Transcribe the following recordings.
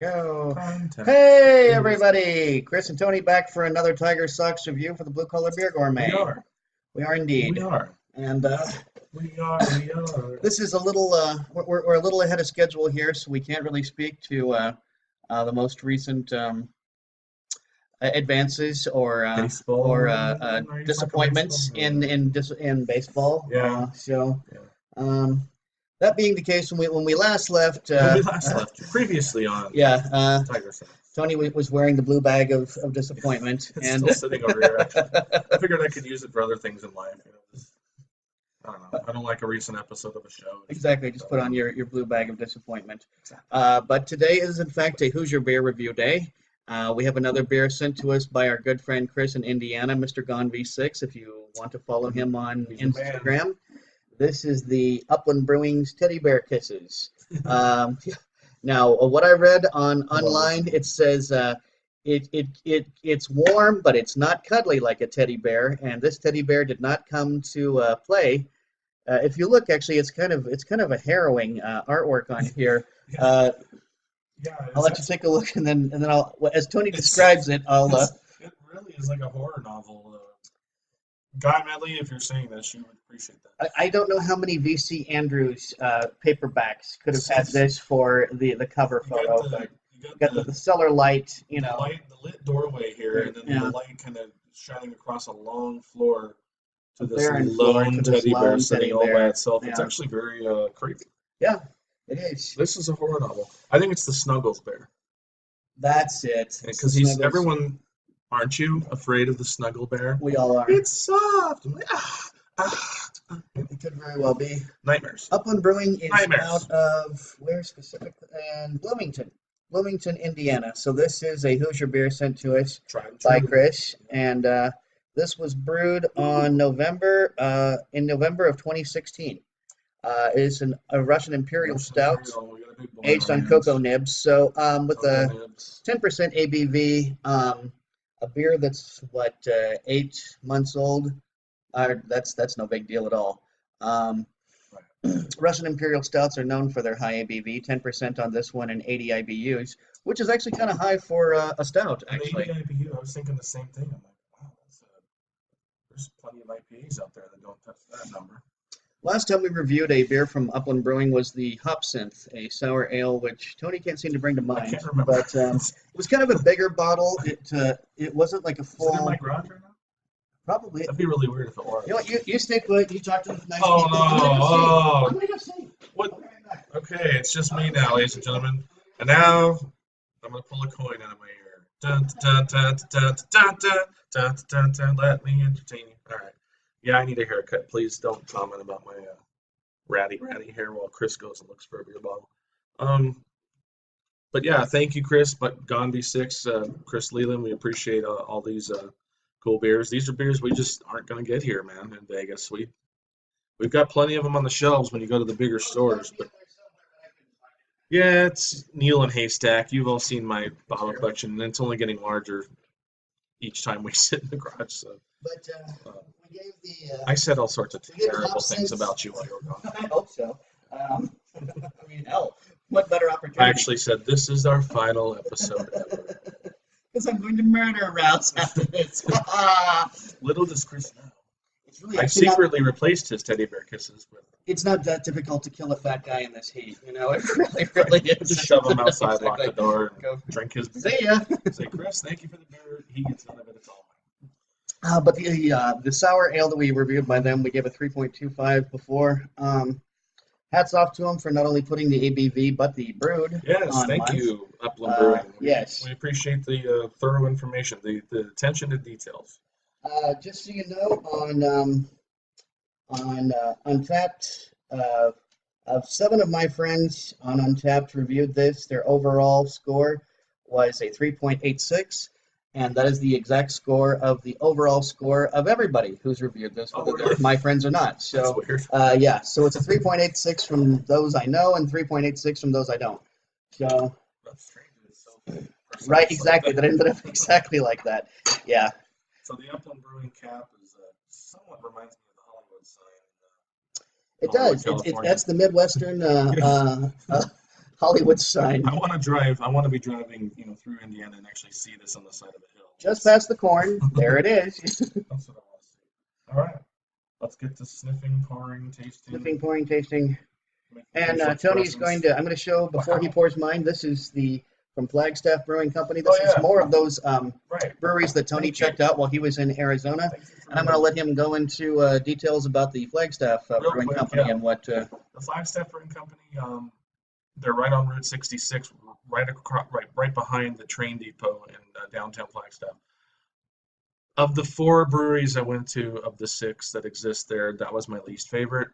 Go. Contact Hey, is. everybody. Chris and Tony back for another TigerSox review for the Blue Collar Beer We Gourmet. are. We are We indeed. are. And We are. We are. this is a little, we're a little ahead of schedule here, so we can't really speak to the most recent advances or Baseball. Are you talking disappointments baseball? in baseball. Yeah. So Yeah. um, that being the case, when we last left, When we last left, previously on yeah, TigerSox. Tony was wearing the blue bag of disappointment, It's and still sitting over here, actually. I figured I could use it for other things in life. I don't know. I don't like a recent episode of a show. exactly, just put on your blue bag of disappointment. Exactly. But today is in fact a Hoosier Beer review day. We have another beer sent to us by our good friend Chris in Indiana, Mr. Gone V6. If you want to follow him on He's a man. Instagram, this is the Upland Brewing's Teddybearkisses. Now, what I read online, it says it's warm, but it's not cuddly like a teddy bear, and this teddy bear did not come to play. If you look, actually, it's kind of a harrowing artwork on here. Yeah. Uh, Yeah. I'll let you take a look, and then I'll, as Tony describes it, I'll. It really is like a horror novel. Guy Medley, if you're saying this, you would appreciate that. I don't know how many VC Andrews paperbacks could have had this for the cover You photo. got the, But you got got the cellar light, the light, the lit doorway here, and then Yeah. the light kind of shining across a long floor to A this barren floor lone to this teddy bear lone sitting teddy all by bear. itself. It's Yeah. actually very creepy. Yeah, it is. This is a horror novel. I think it's the Snuggles bear That's it. because Snuggles. everyone. Aren't you afraid of the Snuggle bear? We all are. It's soft. I'm like, It could very well be. Nightmares. Upland Brewing is Nightmares. out of where specifically? And Bloomington, Indiana. So this is a Hoosier beer sent to us Tried and by true. Chris, and this was brewed on November of 2016. Is a Russian Imperial Stout Imperial, we got a big boy aged our on hands. cocoa nibs. So with Cocoa a nibs. 10% ABV, a beer that's 8 months old. That's no big deal at all. Russian Imperial Stouts are known for their high ABV, 10% on this one and 80 IBUs, which is actually kind of high for a stout, And actually. 80 IBU, I was thinking the same thing. I'm like, wow, there's plenty of IPAs out there that don't touch that number. Last time we reviewed a beer from Upland Brewing was the Hop Synth, a sour ale, which Tony can't seem to bring to I mind. can't remember. But it was kind of a bigger bottle. It wasn't like a Is it in full. my garage right now? Probably. That'd be really weird if it was. You know what? You stay put. You talk to the nice Oh, people. no. I'm gonna go see. What? I'll be right back. Okay, it's just me now, ladies and gentlemen. And now I'm gonna pull a coin out of my ear. Dun, dun, dun, dun, dun, dun, dun, dun, dun, let me entertain you. All right. Yeah, I need a haircut. Please don't comment about my ratty hair while Chris goes and looks for a beer bottle. But yeah, thank you, Chris. But Gone V6, Chris Leland, we appreciate all these cool beers. These are beers we just aren't gonna get here, man, in Vegas. We've got plenty of them on the shelves when you go to the bigger stores, but yeah, it's Neil and Haystack. You've all seen my bottle collection, and it's only getting larger each time we sit in the garage. So But we gave the. I said all sorts of we gave terrible Hop things Synth- about you while you were gone. I hope so. I mean, hell, what better opportunity? I actually said this is our final episode ever. Because I'm going to murder Rouse after this. Little does Chris know. It's really I actually not, secretly replaced his teddy bear kisses with. it's not that difficult to kill a fat guy in this heat. You know, it really is. Just shove him outside, lock the Exactly. door, Go. and drink his beer. See ya. Say, Chris, thank you for the beer. He gets none of it. It's all mine. But the sour ale that we reviewed by them, we gave a 3.25 before. Hats off to them for not only putting the ABV but the brewed. Yes, on thank month. you, Upland Brewing. Yes. We appreciate the thorough information, the attention to details. Just so you know, on Untapped, of 7 of my friends on Untapped reviewed this, their overall score was a 3.86, and that is the exact score of the overall score of everybody who's reviewed this, whether they're my friends or not. That's So, weird. yeah, so it's a 3.86 from those I know and 3.86 from those I don't. So, That's strange. It's so precise right, like exactly. That ended up exactly like that. Yeah. So the Upland Brewing cap is somewhat reminds me of the Hollywood sign. It Hollywood, does. California. That's the Midwestern Hollywood sign. I want to drive. I want to be driving, through Indiana and actually see this on the side of a hill. Just past the corn. There it is. That's what I want to see. All right, let's get to sniffing, pouring, tasting. Sniffing, pouring, tasting. And Tony's I'm going to show before he pours mine. This is from Flagstaff Brewing Company. This is more of those breweries that Tony checked out while he was in Arizona. And I'm going to let him go into details about the Flagstaff Brewing Company and what. The Flagstaff Brewing Company, they're right on Route 66, right behind the train depot in downtown Flagstaff. Of the 4 breweries I went to, of the 6 that exist there, that was my least favorite.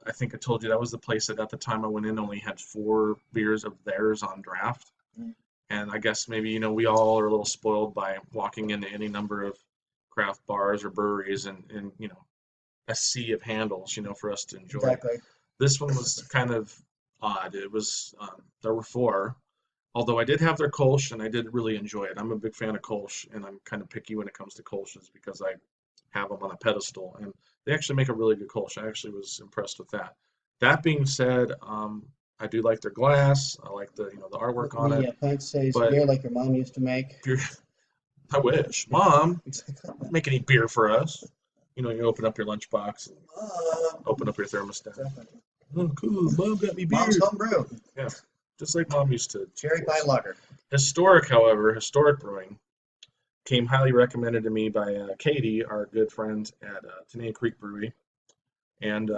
I think I told you that was the place that at the time I went in only had 4 beers of theirs on draft. And I guess maybe, we all are a little spoiled by walking into any number of craft bars or breweries and a sea of handles, for us to enjoy. Exactly. This one was kind of odd. It was, there were 4, although I did have their Kolsch and I did really enjoy it. I'm a big fan of Kolsch, and I'm kind of picky when it comes to Kolsch's because I have them on a pedestal, and they actually make a really good Kolsch. I actually was impressed with that. That being said, I do like their glass. I like the the artwork on it. Yeah, pint size beer like your mom used to make. Beer, I wish, Mom, make any beer for us. You open up your lunchbox and open up your thermostat. Definitely. Oh, cool! Mom got me beer. Mom's homebrew. Yeah, just like Mom used to. Cherry pie lager. Historic Brewing came highly recommended to me by Katie, our good friend at Tenaya Creek Brewery, and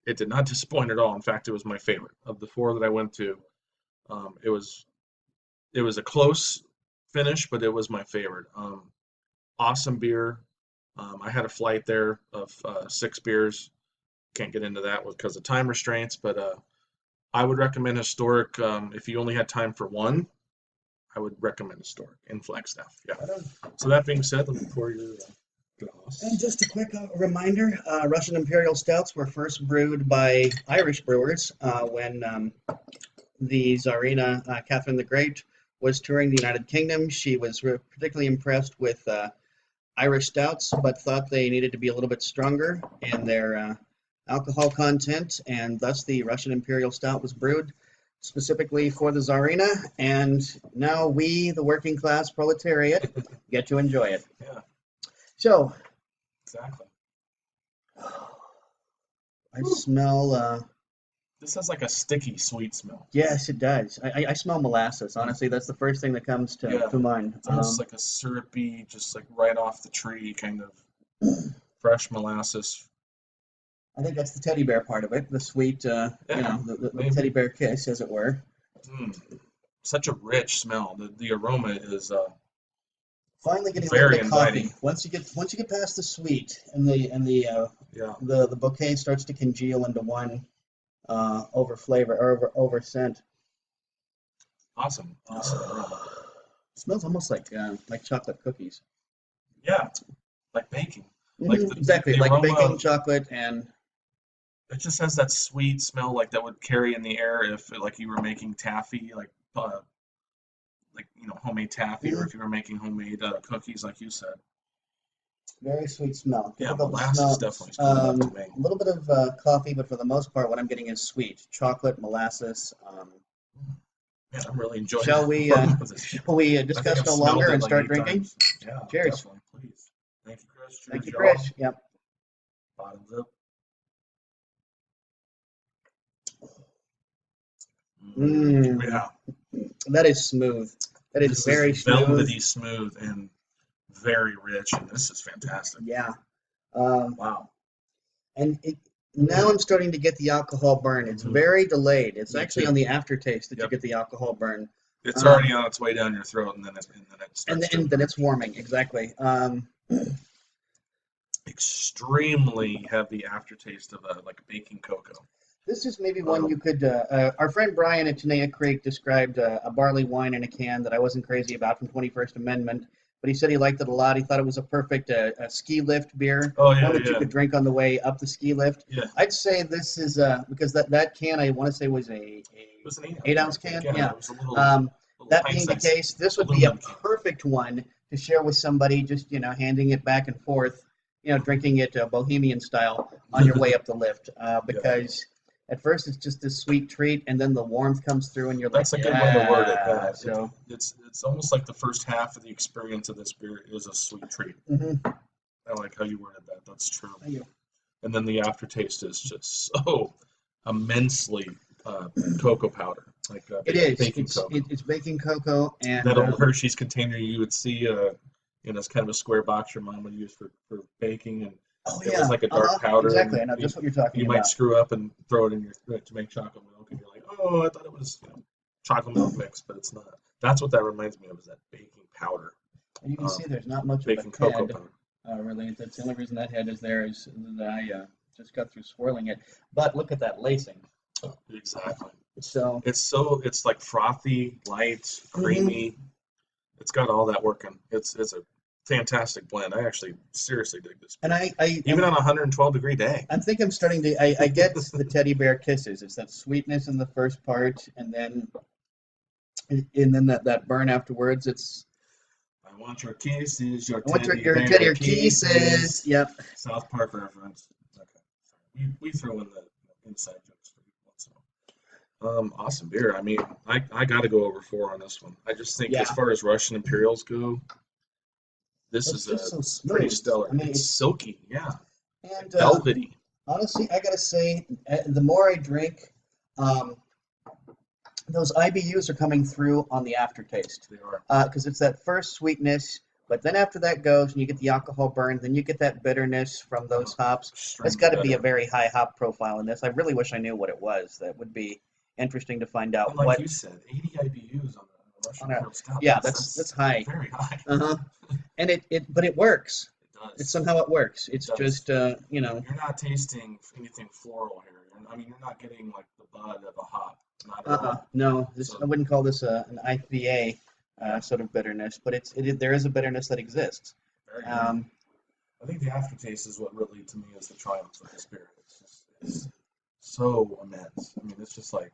it did not disappoint at all. In fact, it was my favorite of the 4 that I went to. It was a close finish, but it was my favorite. Awesome beer. I had a flight there of 6 beers. Can't get into that because of time restraints, but I would recommend Historic. If you only had time for one, I would recommend Historic in Flagstaff. Yeah. So that being said, let me pour your glass. And just a quick reminder, Russian Imperial Stouts were first brewed by Irish brewers when the Tsarina Catherine the Great was touring the United Kingdom. She was particularly impressed with Irish stouts, but thought they needed to be a little bit stronger in their alcohol content, and thus the Russian Imperial Stout was brewed specifically for the Tsarina, and now we, the working class proletariat, get to enjoy it. Yeah. So, exactly. I smell. This has like a sticky, sweet smell. Yes, it does. I smell molasses. Honestly, that's the first thing that comes to mind. It's almost like a syrupy, just like right off the tree, kind of fresh molasses. I think that's the teddy bear part of it, the sweet, the teddy bear kiss, as it were. Such a rich smell. The aroma is finally getting very a little bit inviting. Coffee. Once you get past the sweet and the bouquet starts to congeal into one over flavor or over scent. Awesome aroma. It smells almost like chocolate cookies. Yeah, like baking. Exactly, the like aroma, baking chocolate, and it just has that sweet smell like that would carry in the air if like you were making taffy, like homemade taffy, or if you were making homemade cookies, like you said. Very sweet smell. Yeah, molasses definitely stood out to me. A little bit of coffee, but for the most part, what I'm getting is sweet chocolate, molasses. Yeah, I'm really enjoying. Shall we? Will we discuss no longer and start drinking? Yeah, cheers. Definitely, please. Thank you, Chris. Cheers, Thank you, Chris. y'all. Yep. Bottoms up. Yeah. That is smooth. That is very smooth. Velvety smooth and very rich, and this is fantastic. Yeah. Wow. And now I'm starting to get the alcohol burn. It's very delayed. It's actually on the aftertaste that you get the alcohol burn. It's already on its way down your throat, and then it starts and then it's warming. Exactly. Extremely heavy aftertaste of a baking cocoa. This is maybe one you could. Our friend Brian at Tenaya Creek described a barley wine in a can that I wasn't crazy about from 21st Amendment, but he said he liked it a lot. He thought it was a perfect ski lift beer. Oh yeah, one that you could drink on the way up the ski lift. Yeah. I'd say this is because that can I want to say was it was an 8-ounce can. Yeah. It was a little that being the case, this would be a perfect one to share with somebody. Just handing it back and forth. Drinking it bohemian style on your way up the lift because. at first it's just this sweet treat, and then the warmth comes through, and you're That's like, a good way to word it. yeah. Yeah, So it's almost like the first half of the experience of this beer is a sweet treat. I like how you worded that. That's true. thank you. And then the aftertaste is just so immensely cocoa powder, like It is. baking cocoa. It's baking cocoa, and That old Hershey's container you would see in this kind of a square box your mom would use for baking, and oh it yeah, was like a dark powder. exactly. I And know just what you're talking you about. might screw up and throw it in your to make chocolate milk, and you're like, oh, I thought it was chocolate milk mix, but it's not. That's what that reminds me of, is that baking powder. And you can see there's not much of Baking a cocoa head, powder. really. That's the only reason that head is there is that I just got through swirling it. But look at that lacing. Exactly. So It's like frothy, light, creamy. It's got all that working. It's a fantastic blend. I actually seriously dig this. And even on a 112-degree day. I think I'm starting to. I get the teddy bear kisses. It's that sweetness in the first part, and then that burn afterwards. It's. I want your kisses, your teddy bear kisses. Yep. South Park reference. Okay. We throw in the inside jokes for once in a while. Awesome beer. I mean, I got to go over 4 on this one. I just think as far as Russian Imperials go, this is so pretty smooth. stellar. I mean, it's silky, yeah, and velvety. Honestly, I gotta say, the more I drink, those IBUs are coming through on the aftertaste. They are. Because it's that first sweetness, but then after that goes, and you get the alcohol burn, then you get that bitterness from those hops. It's got to be a very high hop profile in this. I really wish I knew what it was. That would be interesting to find out. And like you said, 80 IBUs on the Russian Imperial Stout. Yeah, that's high. Very high. And but it works. It does. Somehow it works. It's just You're not tasting anything floral here. You're not getting like the bud of a hop. No, I wouldn't call this an IPA sort of bitterness, but there is a bitterness that exists. I think the aftertaste is what really, to me, is the triumph of this beer. It's so immense. I mean, it's just like,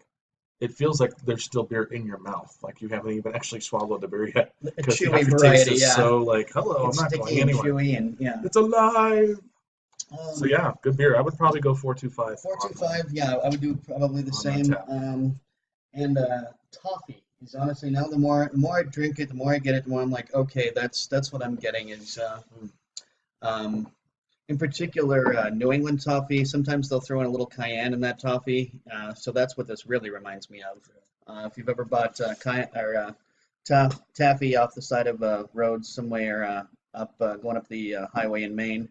it feels like there's still beer in your mouth, like you haven't even actually swallowed the beer yet. Because the aftertaste is so like, hello, I'm not going anywhere. Chewy and, it's alive. So yeah, good beer. I would probably go 4.25. 4.25, yeah, I would do probably the same. And toffee is honestly, now the more I drink it, the more I get it, the more I'm like, okay, that's what I'm getting is in particular New England toffee. Sometimes they'll throw in a little cayenne in that toffee, so that's what this really reminds me of. If you've ever bought taffy off the side of a road somewhere going up the highway in Maine.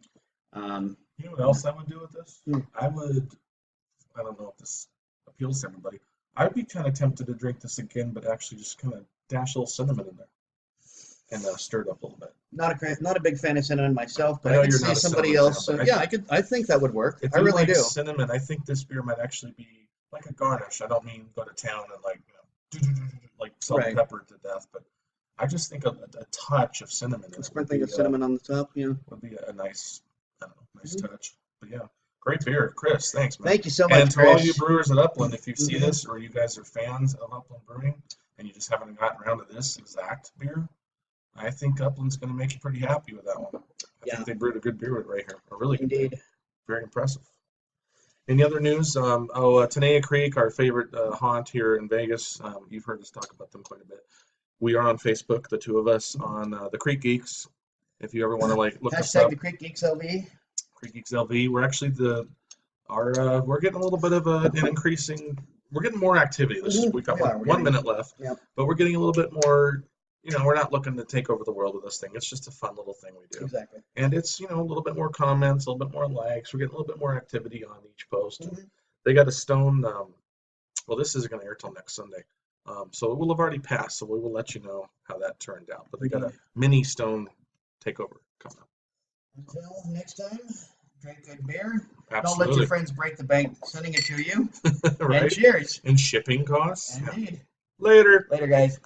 You know what else I would do with this? I don't know if this appeals to everybody. I'd be kind of tempted to drink this again, but actually just kind of dash a little cinnamon in there and stir it up a little bit. Not a big fan of cinnamon myself, but I could see somebody else. I think that would work. I really do. Cinnamon, I think this beer might actually be like a garnish. I don't mean go to town and like salt and pepper to death, but I just think a touch of cinnamon. Sprinkling of cinnamon on the top, would be a nice touch. But yeah. Great beer. Chris, thanks, man. Thank you so much, and to Chris. all you brewers at Upland, if you see this or you guys are fans of Upland Brewing and you just haven't gotten around to this exact beer, I think Upland's going to make you pretty happy with that one. I think they brewed a good beer right here. A really good beer. Very impressive. Any other news? Tenaya Creek, our favorite haunt here in Vegas. You've heard us talk about them quite a bit. We are on Facebook, the two of us, on the Creek Geeks. If you ever want to look us up. # the Creek Geeks LV. Creek Geeks LV. We're actually we're getting a little bit of an increasing. We're getting more activity. We've got 1 minute left, but we're getting a little bit more. We're not looking to take over the world with this thing. It's just a fun little thing we do. Exactly. And it's a little bit more comments, a little bit more likes. We're getting a little bit more activity on each post. They got a stone. Well, this isn't going to air till next Sunday, so it will have already passed. So we will let you know how that turned out. But they got a mini stone takeover coming up. Until next time, drink good beer. Absolutely. Don't let your friends break the bank sending it to you. Right. And cheers. And shipping costs. Indeed. Later. Later, guys.